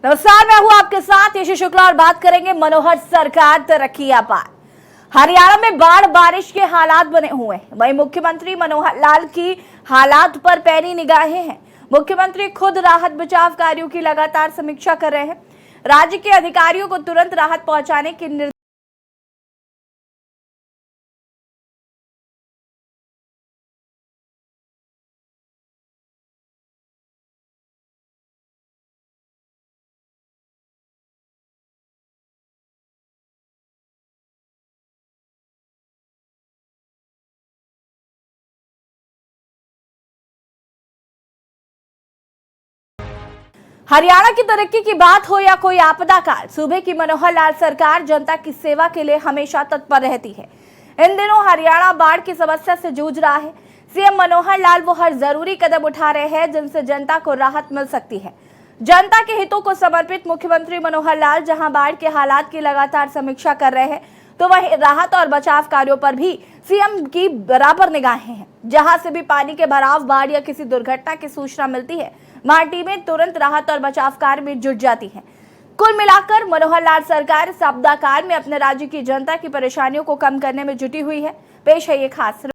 नमस्कार, मैं हूं आपके साथ यशी शुक्ला और बात करेंगे मनोहर सरकार तरक्की अपार। हरियाणा में बाढ़ बारिश के हालात बने हुए हैं। वहीं मुख्यमंत्री मनोहर लाल की हालात पर पैनी निगाहें हैं। मुख्यमंत्री खुद राहत बचाव कार्यों की लगातार समीक्षा कर रहे हैं। राज्य के अधिकारियों को तुरंत राहत पहुंचाने के निर्देश हरियाणा की तरक्की की बात हो या कोई आपदा काल, सूबे की मनोहर लाल सरकार जनता की सेवा के लिए हमेशा तत्पर रहती है। इन दिनों हरियाणा बाढ़ की समस्या से जूझ रहा है। सीएम मनोहर लाल वो हर जरूरी कदम उठा रहे हैं जिनसे जनता को राहत मिल सकती है। जनता के हितों को समर्पित मुख्यमंत्री मनोहर लाल जहां बाढ़ के हालात की लगातार समीक्षा कर रहे हैं, तो वहीं राहत और बचाव कार्यों पर भी सीएम की बराबर निगाहें हैं। जहां से भी पानी के भराव, बाढ़ या किसी दुर्घटना की सूचना मिलती है, वहां टीमें तुरंत राहत और बचाव कार्य में जुट जाती हैं। कुल मिलाकर मनोहर लाल सरकार इस आपदा काल में अपने राज्य की जनता की परेशानियों को कम करने में जुटी हुई है। पेश है ये खास में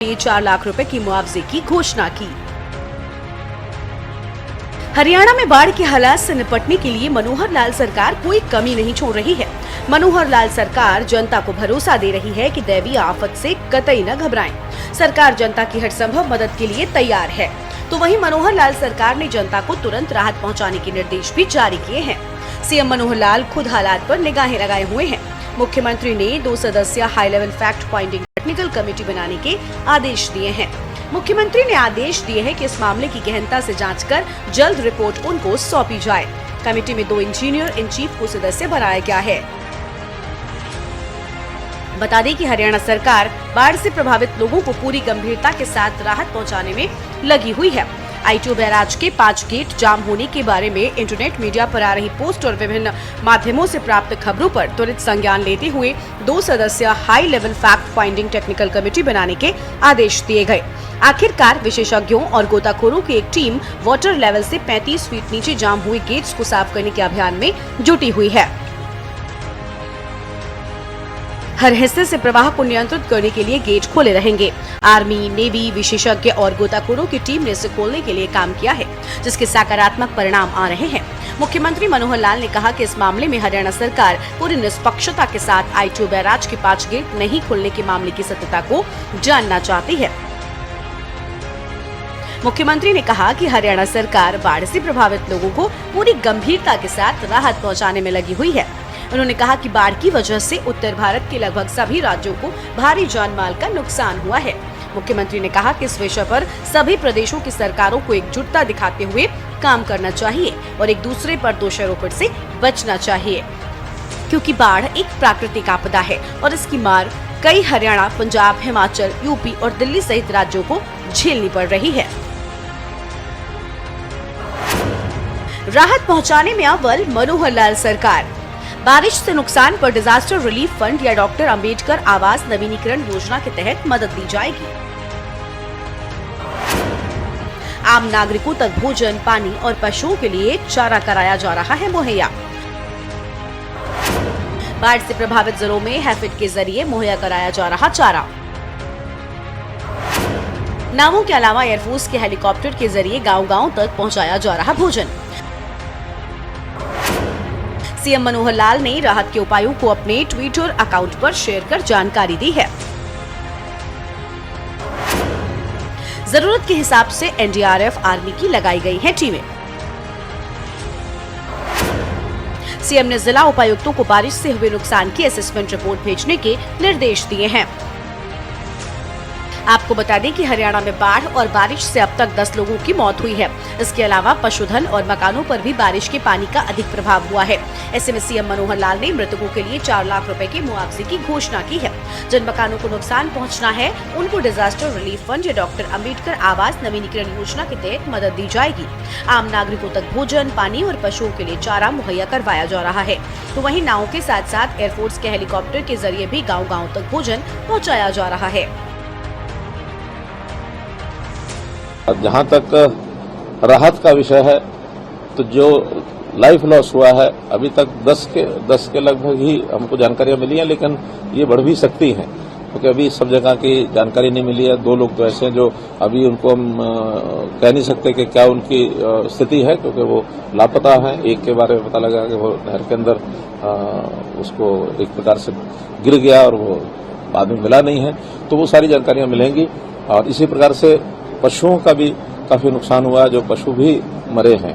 4 लाख रुपए की मुआवजे की घोषणा की। हरियाणा में बाढ़ के हालात से निपटने के लिए मनोहर लाल सरकार कोई कमी नहीं छोड़ रही है। मनोहर लाल सरकार जनता को भरोसा दे रही है कि दैवीय आफत से कतई न घबराएं। सरकार जनता की हर संभव मदद के लिए तैयार है। तो वहीं मनोहर लाल सरकार ने जनता को तुरंत राहत पहुंचाने के निर्देश भी जारी किए हैं। सीएम मनोहर लाल खुद हालात पर निगाहें लगाए हुए हैं। मुख्यमंत्री ने 2 सदस्यीय high level fact finding technical committee बनाने के आदेश दिए हैं। मुख्यमंत्री ने आदेश दिए हैं कि इस मामले की गहनता से जांच कर जल्द रिपोर्ट उनको सौंपी जाए। कमेटी में 2 इंजीनियर इन चीफ को सदस्य बनाया गया है। बता दें कि हरियाणा सरकार बाढ़ से प्रभावित लोगों को पूरी गंभीरता के साथ राहत पहुंचाने में लगी हुई है। आईटीओ बैराज के 5 गेट जाम होने के बारे में इंटरनेट मीडिया पर आ रही पोस्ट और विभिन्न माध्यमों से प्राप्त खबरों पर त्वरित संज्ञान लेते हुए 2 सदस्यीय high level fact finding technical committee बनाने के आदेश दिए गए। आखिरकार विशेषज्ञों और गोताखोरों की एक टीम वाटर लेवल से 35 फीट नीचे जाम हुए गेट्स को साफ करने के अभियान में जुटी हुई है। हर हिस्से से प्रवाह को नियंत्रित करने के लिए गेट खोले रहेंगे। आर्मी, नेवी, विशेषज्ञ और गोताखोरों की टीम ने इसे खोलने के लिए काम किया है, जिसके सकारात्मक परिणाम आ रहे हैं। मुख्यमंत्री मनोहर लाल ने कहा कि इस मामले में हरियाणा सरकार पूरी निष्पक्षता के साथ आईटीओ बैराज के 5 गेट नहीं खोलने के मामले की सत्यता को जानना चाहती है। मुख्यमंत्री ने कहा कि हरियाणा सरकार बाढ़ से प्रभावित लोगों को पूरी गंभीरता के साथ राहत पहुँचाने में लगी हुई है। उन्होंने कहा कि बाढ़ की वजह से उत्तर भारत के लगभग सभी राज्यों को भारी जान माल का नुकसान हुआ है। मुख्यमंत्री ने कहा कि इस विषय पर सभी प्रदेशों की सरकारों को एकजुटता दिखाते हुए काम करना चाहिए और एक दूसरे पर दोषारोपण से बचना चाहिए, क्योंकि बाढ़ एक प्राकृतिक आपदा है और इसकी मार कई हरियाणा, पंजाब, हिमाचल, यूपी और दिल्ली सहित राज्यों को झेलनी पड़ रही है। राहत पहुँचाने में अव्वल मनोहर लाल सरकार। बारिश से नुकसान पर डिजास्टर रिलीफ फंड या डॉक्टर अंबेडकर आवास नवीनीकरण योजना के तहत मदद दी जाएगी। आम नागरिकों तक भोजन, पानी और पशुओं के लिए चारा कराया जा रहा है मुहैया। बाढ़ से प्रभावित जिलों में हैफेड के जरिए मुहैया कराया जा रहा चारा। नावों के अलावा एयरफोर्स के हेलीकॉप्टर के जरिए गांव-गांव तक पहुंचाया जा रहा भोजन। सीएम मनोहर लाल ने राहत के उपायों को अपने ट्विटर अकाउंट पर शेयर कर जानकारी दी है। जरूरत के हिसाब से एनडीआरएफ आर्मी की लगाई गई हैं टीमें। सीएम ने जिला उपायुक्तों को बारिश से हुए नुकसान की असेसमेंट रिपोर्ट भेजने के निर्देश दिए हैं। आपको बता दें कि हरियाणा में बाढ़ और बारिश से अब तक 10 लोगों की मौत हुई है। इसके अलावा पशुधन और मकानों पर भी बारिश के पानी का अधिक प्रभाव हुआ है। ऐसे में सीएम मनोहर लाल ने मृतकों के लिए 4 लाख रुपए के मुआवजे की घोषणा की है। जिन मकानों को नुकसान पहुंचना है उनको डिजास्टर रिलीफ फंड या डॉक्टर अम्बेडकर आवास नवीनीकरण योजना के तहत मदद दी जाएगी। आम नागरिकों तक भोजन, पानी और पशुओं के लिए चारा मुहैया करवाया जा रहा है। तो वहीं नावों के साथ साथ एयरफोर्स के हेलीकॉप्टर के जरिए भी गाँव-गाँव तक भोजन पहुँचाया जा रहा है। जहां तक राहत का विषय है तो जो लाइफ लॉस हुआ है अभी तक 10 के लगभग ही हमको जानकारियां मिली हैं, लेकिन ये बढ़ भी सकती हैं क्योंकि अभी सब जगह की जानकारी नहीं मिली है। 2 लोग तो ऐसे हैं जो अभी उनको हम कह नहीं सकते कि क्या उनकी स्थिति है क्योंकि वो लापता है। एक के बारे में पता लगा कि वो नहर के अंदर उसको एक प्रकार से गिर गया और वो बाद में मिला नहीं है, तो वो सारी जानकारियां मिलेंगी। और इसी प्रकार से पशुओं का भी काफी नुकसान हुआ है, जो पशु भी मरे हैं।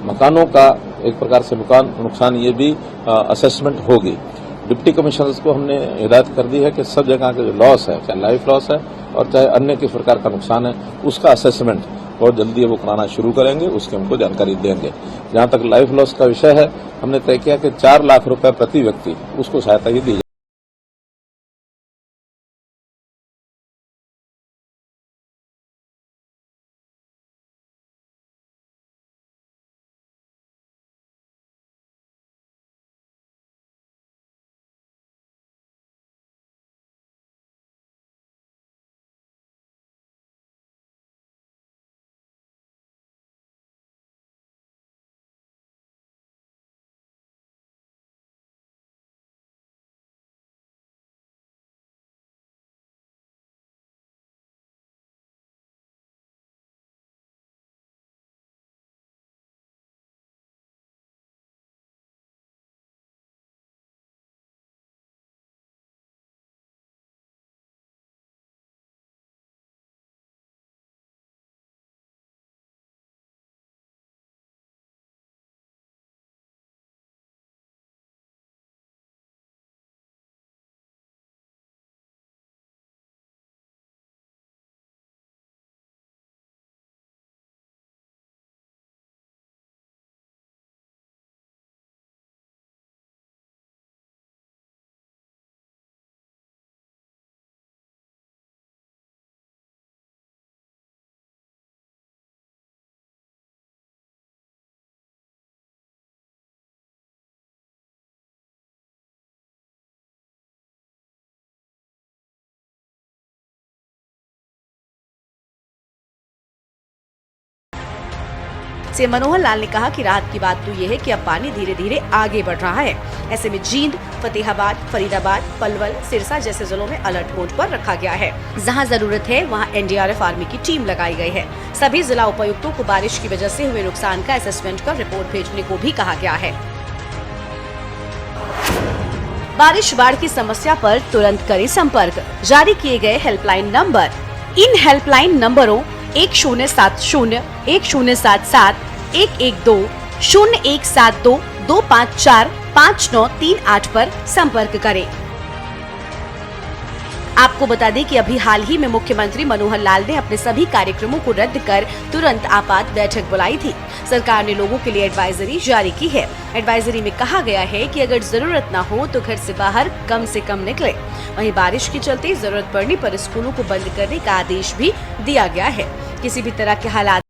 मकानों का एक प्रकार से नुकसान ये भी असेसमेंट होगी। डिप्टी कमिश्नर्स को हमने हिदायत कर दी है कि सब जगह का जो लॉस है, चाहे लाइफ लॉस है और चाहे अन्य किस प्रकार का नुकसान है, उसका असेसमेंट बहुत जल्दी वो कराना शुरू करेंगे, उसकी हमको जानकारी देंगे। जहां तक लाइफ लॉस का विषय है, हमने तय किया कि 4 लाख रुपए प्रति व्यक्ति उसको सहायता ही दी। सीएम मनोहर लाल ने कहा कि राहत की बात तो ये है कि अब पानी धीरे धीरे आगे बढ़ रहा है। ऐसे में जींद, फतेहाबाद, फरीदाबाद, पलवल, सिरसा जैसे जिलों में अलर्ट मोड पर रखा गया है। जहां जरूरत है वहां एनडीआरएफ आर्मी की टीम लगाई गई है। सभी जिला उपायुक्तों को बारिश की वजह से हुए नुकसान का असेसमेंट कर रिपोर्ट भेजने को भी कहा गया है। बारिश बाढ़ की समस्या पर तुरंत करें संपर्क। जारी किए गए हेल्पलाइन नंबर। इन हेल्पलाइन नंबरों 1070 1077 112 0172 254 5938 पर संपर्क करें। आपको बता दें कि अभी हाल ही में मुख्यमंत्री मनोहर लाल ने अपने सभी कार्यक्रमों को रद्द कर तुरंत आपात बैठक बुलाई थी। सरकार ने लोगों के लिए एडवाइजरी जारी की है। एडवाइजरी में कहा गया है कि अगर जरूरत न हो तो घर से बाहर कम से कम निकले। वहीं बारिश के चलते जरूरत पड़ने पर स्कूलों को बंद करने का आदेश भी दिया गया है। किसी भी तरह के हालात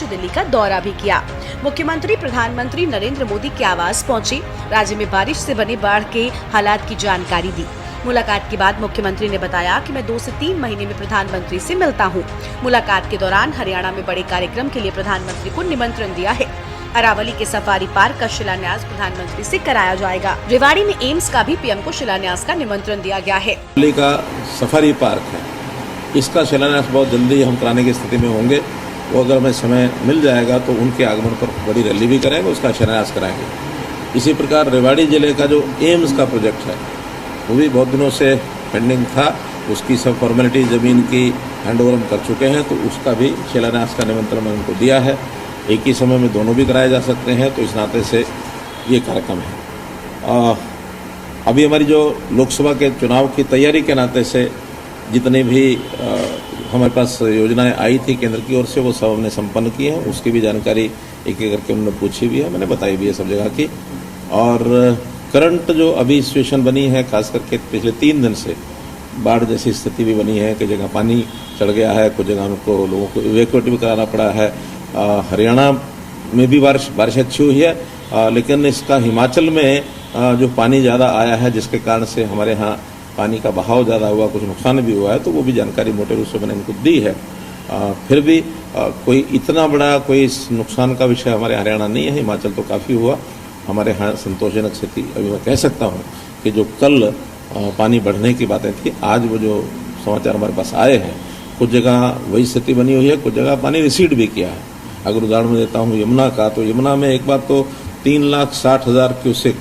उच्च दिल्ली का दौरा भी किया। मुख्यमंत्री प्रधानमंत्री नरेंद्र मोदी के आवास पहुंचे, राज्य में बारिश से बने बाढ़ के हालात की जानकारी दी। मुलाकात के बाद मुख्यमंत्री ने बताया कि मैं 2 से 3 महीने में प्रधानमंत्री से मिलता हूं। मुलाकात के दौरान हरियाणा में बड़े कार्यक्रम के लिए प्रधानमंत्री को निमंत्रण दिया है। अरावली के सफारी पार्क का शिलान्यास प्रधानमंत्री से कराया जाएगा। रेवाड़ी में एम्स का भी पीएम को शिलान्यास का निमंत्रण दिया गया है। अरावली का सफारी पार्क है, इसका शिलान्यास बहुत जल्दी हम कराने की स्थिति में होंगे। वो अगर हमें समय मिल जाएगा तो उनके आगमन पर बड़ी रैली भी करेंगे, उसका शिलान्यास कराएंगे। इसी प्रकार रेवाड़ी जिले का जो एम्स का प्रोजेक्ट है वो भी बहुत दिनों से पेंडिंग था, उसकी सब फॉर्मेलिटी जमीन की हैंडओवर हम कर चुके हैं, तो उसका भी शिलान्यास का निमंत्रण मैंने उनको दिया है। एक ही समय में दोनों भी कराए जा सकते हैं, तो इस नाते से ये कार्यक्रम है। अभी हमारी जो लोकसभा के चुनाव की तैयारी के नाते से जितने भी हमारे पास योजनाएं आई थी केंद्र की ओर से, वो सब हमने संपन्न की हैं। उसकी भी जानकारी एक एक करके उन्होंने पूछी भी है, मैंने बताई भी है सब जगह की। और करंट जो अभी सिचुएशन बनी है, खास करके पिछले 3 दिन से बाढ़ जैसी स्थिति भी बनी है, कई जगह पानी चढ़ गया है, कुछ जगह उनको लोगों को इवैक्यूएट भी कराना पड़ा है। हरियाणा में भी बारिश अच्छी हुई है, लेकिन इसका हिमाचल में जो पानी ज़्यादा आया है, जिसके कारण से हमारे यहाँ पानी का बहाव ज़्यादा हुआ, कुछ नुकसान भी हुआ है, तो वो भी जानकारी मोटे रूप से मैंने इनको दी है। फिर भी कोई इतना बड़ा कोई नुकसान का विषय हमारे हरियाणा नहीं है, हिमाचल तो काफ़ी हुआ। हमारे यहाँ संतोषजनक स्थिति अभी मैं कह सकता हूँ कि जो कल पानी बढ़ने की बातें थी, आज वो जो समाचार हमारे पास आए हैं, कुछ जगह वही स्थिति बनी हुई है, कुछ जगह पानी रिसीड भी किया है। अगर उदाहरण में देता हूँ यमुना का, तो यमुना में एक बार तो 3,60,000 क्यूसेक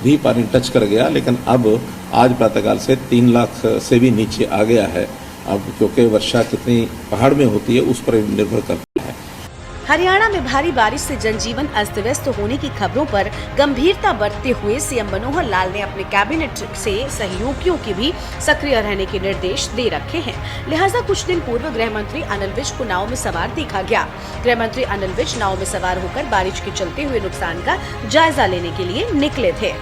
भी पानी टच कर गया, लेकिन अब आज प्रातःकाल से 3 लाख से भी नीचे आ गया है। अब क्योंकि वर्षा कितनी पहाड़ में होती है उस पर निर्भर करती है। हरियाणा में भारी बारिश से जनजीवन अस्त व्यस्त होने की खबरों पर गंभीरता बरतते हुए सीएम मनोहर लाल ने अपने कैबिनेट से सहयोगियों की भी सक्रिय रहने के निर्देश दे रखे हैं। लिहाजा कुछ दिन पूर्व गृह मंत्री अनिल विज को नाव में सवार देखा गया। गृह मंत्री अनिल विज नाव में सवार होकर बारिश के चलते हुए नुकसान का जायजा लेने के लिए निकले थे।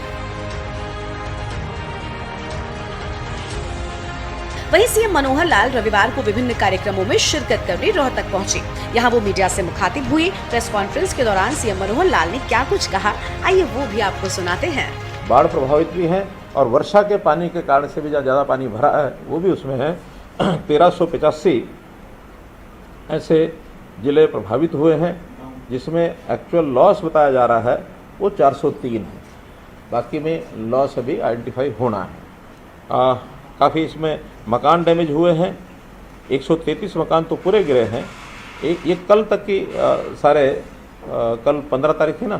वहीं सीएम मनोहर लाल रविवार को विभिन्न कार्यक्रमों में शिरकत करने रोहतक पहुंचे। यहां वो मीडिया से मुखातिब हुए। प्रेस कॉन्फ्रेंस के दौरान सीएम मनोहर लाल ने क्या कुछ कहा, आइए वो भी आपको सुनाते हैं। बाढ़ प्रभावित भी हैं और वर्षा के पानी के कारण से भी ज़्यादा पानी भरा है, वो भी उसमें है। 1385 ऐसे जिले प्रभावित हुए हैं, जिसमें एक्चुअल लॉस बताया जा रहा है वो 403 है। बाकी में लॉस अभी आइडेंटिफाई होना है। काफ़ी इसमें मकान डैमेज हुए हैं। 133 मकान तो पूरे गिरे हैं। ये कल तक की कल 15 तारीख थी ना,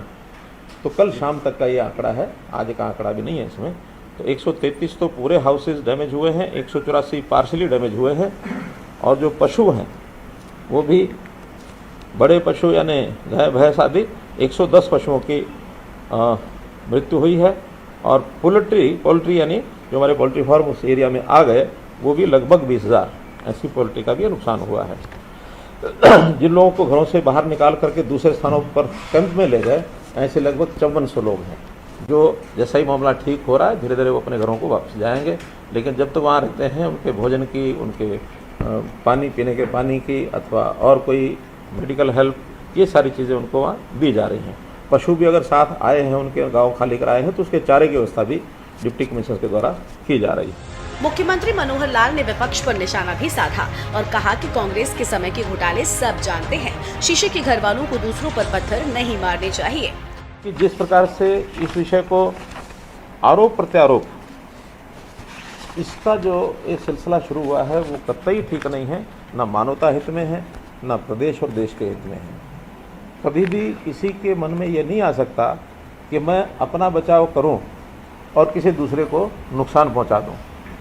तो कल शाम तक का ये आंकड़ा है, आज का आंकड़ा भी नहीं है इसमें। तो 133 तो पूरे हाउसेज डैमेज हुए हैं, 184 पार्शली डैमेज हुए हैं। और जो पशु हैं वो भी बड़े पशु यानी गाय भैंस आदि 110 पशुओं की मृत्यु हुई है। और पोल्ट्री यानी जो हमारे पोल्ट्री फार्म उस एरिया में आ गए, वो भी लगभग 20,000 ऐसी पोल्ट्री का भी नुकसान हुआ है। जिन लोगों को घरों से बाहर निकाल करके दूसरे स्थानों पर कैंप में ले गए, ऐसे लगभग 5400 लोग हैं, जो जैसा ही मामला ठीक हो रहा है धीरे धीरे वो अपने घरों को वापस जाएंगे। लेकिन जब तक वहाँ रहते हैं, उनके भोजन की, उनके पानी पीने के पानी की अथवा और कोई मेडिकल हेल्प, ये सारी चीज़ें उनको वहाँ दी जा रही हैं। पशु भी अगर साथ आए हैं, उनके गाँव खाली कराए हैं, तो उसके चारे की व्यवस्था भी डिप्टी कमिश्नर के द्वारा की जा रही है। मुख्यमंत्री मनोहर लाल ने विपक्ष पर निशाना भी साधा और कहा कि कांग्रेस के समय के घोटाले सब जानते हैं। शीशे के घर वालों को दूसरों पर पत्थर नहीं मारने चाहिए। कि जिस प्रकार से इस विषय को आरोप प्रत्यारोप, इसका जो ये सिलसिला शुरू हुआ है वो कतई ठीक नहीं है, ना मानवता हित में है, ना प्रदेश और देश के हित में है। कभी भी किसी के मन में ये नहीं आ सकता कि मैं अपना बचाव करूं और किसी दूसरे को नुकसान पहुंचा दूं।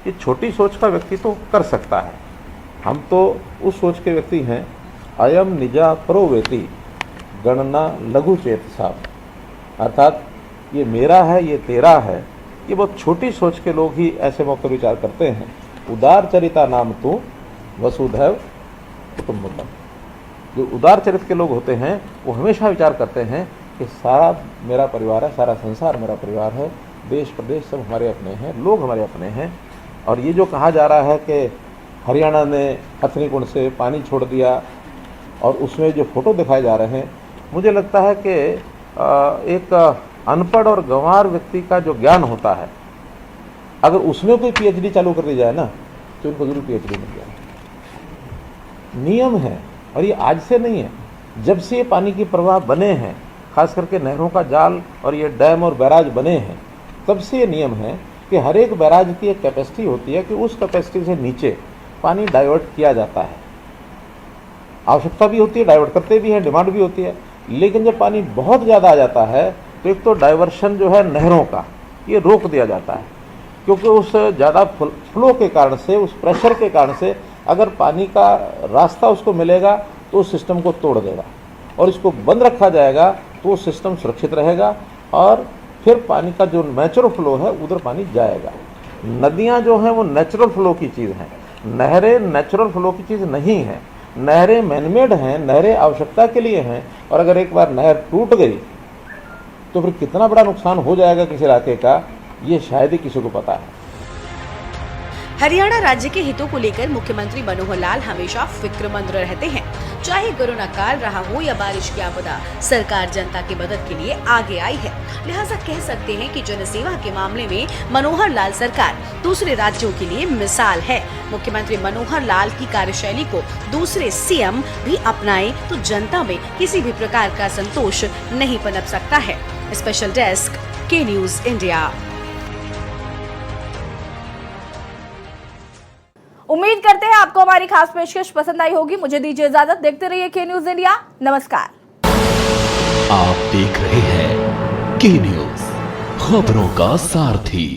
ये छोटी सोच का व्यक्ति तो कर सकता है। हम तो उस सोच के व्यक्ति हैं, अयम निजा प्रोवेति गणना लघु चेत साहब, अर्थात ये मेरा है, ये तेरा है, ये बहुत छोटी सोच के लोग ही ऐसे मौके विचार करते हैं। उदार चरिता नाम तू वसुधैव कुटुंबकम। जो उदार चरित्र के लोग होते हैं वो हमेशा विचार करते हैं कि सारा मेरा परिवार है, सारा संसार मेरा परिवार है, देश प्रदेश सब हमारे अपने हैं, लोग हमारे अपने हैं। और ये जो कहा जा रहा है कि हरियाणा ने हथनी कुंड से पानी छोड़ दिया और उसमें जो फोटो दिखाए जा रहे हैं, मुझे लगता है कि एक अनपढ़ और गंवार व्यक्ति का जो ज्ञान होता है, अगर उसमें कोई पीएचडी चालू कर दी जाए ना, तो उनको जरूर पीएचडी मिल जाए। नियम है, और ये आज से नहीं है, जब से ये पानी की प्रवाह बने हैं, खास करके नहरों का जाल और ये डैम और बैराज बने हैं, तब से ये नियम है कि हर एक बैराज की एक कैपेसिटी होती है कि उस कैपेसिटी से नीचे पानी डाइवर्ट किया जाता है। आवश्यकता भी होती है, डाइवर्ट करते भी हैं, डिमांड भी होती है। लेकिन जब पानी बहुत ज़्यादा आ जाता है तो एक तो डाइवर्शन जो है नहरों का, ये रोक दिया जाता है, क्योंकि उस ज़्यादा फ्लो के कारण से, उस प्रेशर के कारण से अगर पानी का रास्ता उसको मिलेगा तो उस सिस्टम को तोड़ देगा, और इसको बंद रखा जाएगा तो वो सिस्टम सुरक्षित रहेगा और फिर पानी का जो नेचुरल फ्लो है उधर पानी जाएगा। नदियाँ जो हैं वो नेचुरल फ्लो की चीज़ हैं, नहरें नेचुरल फ्लो की चीज़ नहीं है। नहरें मैनमेड हैं, नहरें आवश्यकता के लिए हैं, और अगर एक बार नहर टूट गई तो फिर कितना बड़ा नुकसान हो जाएगा किसी इलाके का, ये शायद ही किसी को पता है। हरियाणा राज्य के हितों को लेकर मुख्यमंत्री मनोहर लाल हमेशा फिक्रमंद रहते हैं। चाहे कोरोना काल रहा हो या बारिश की आपदा, सरकार जनता की मदद के लिए आगे आई है। लिहाजा कह सकते हैं कि जनसेवा के मामले में मनोहर लाल सरकार दूसरे राज्यों के लिए मिसाल है। मुख्यमंत्री मनोहर लाल की कार्यशैली को दूसरे सीएम भी अपनाएं तो जनता में किसी भी प्रकार का संतोष नहीं पनप सकता है। स्पेशल डेस्क, के न्यूज इंडिया। उम्मीद करते हैं आपको हमारी खास पेशकश पसंद आई होगी। मुझे दीजिए इजाजत, देखते रहिए के न्यूज इंडिया। नमस्कार। आप देख रहे हैं के न्यूज, खबरों का सारथी।